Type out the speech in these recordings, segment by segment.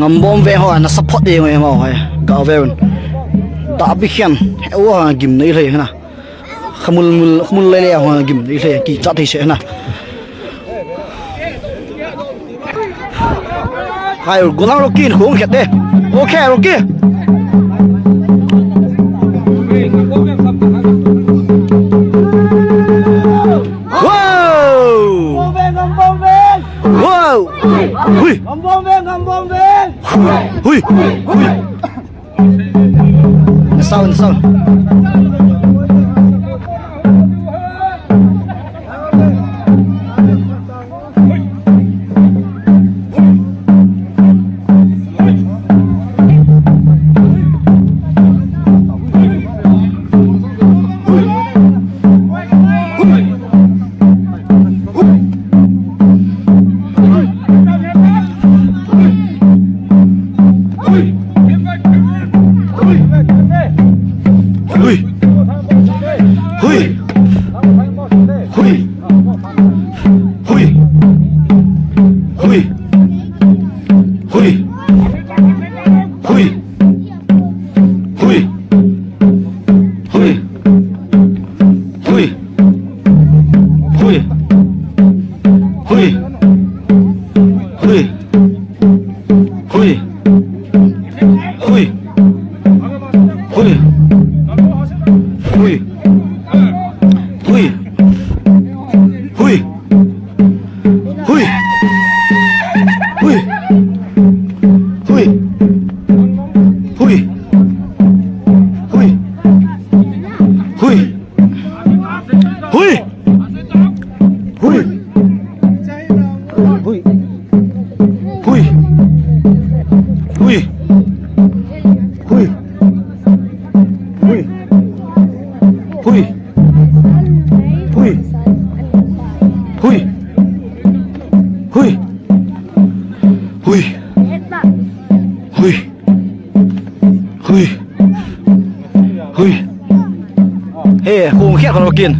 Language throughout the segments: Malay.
ngam bom ve ho na support de ngai mo hai ga ve ta bi khian wa gim nei le na khmul le le ho gim nei le ki cha thei se na hai golang rokin khong khet de okay roki Hui, ngambong ven. Hui. Sound. Hey, khung khét con kiên.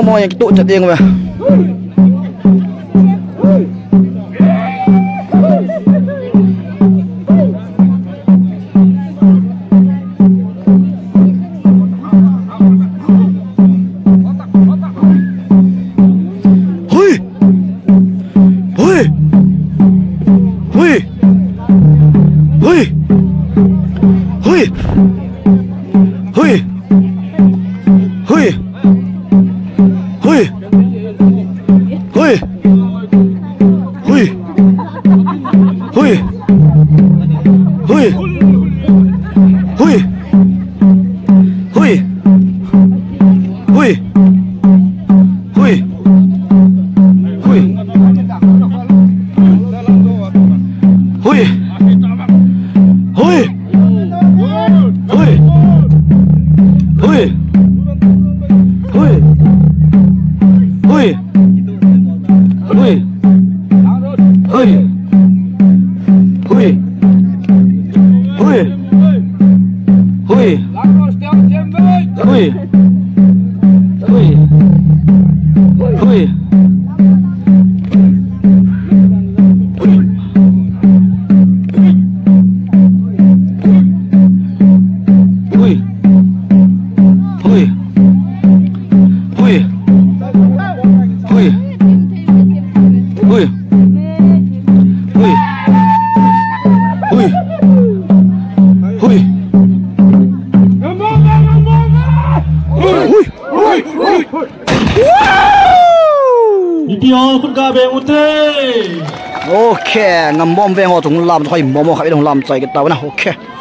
Mau yang kita cat dia ngah. Hui. hui hui hui hui hui hui hui Video kun ka beng ute. Ok, ngam bom veng ho tung lam thoi momo khai dong lam chai ke taw na ok.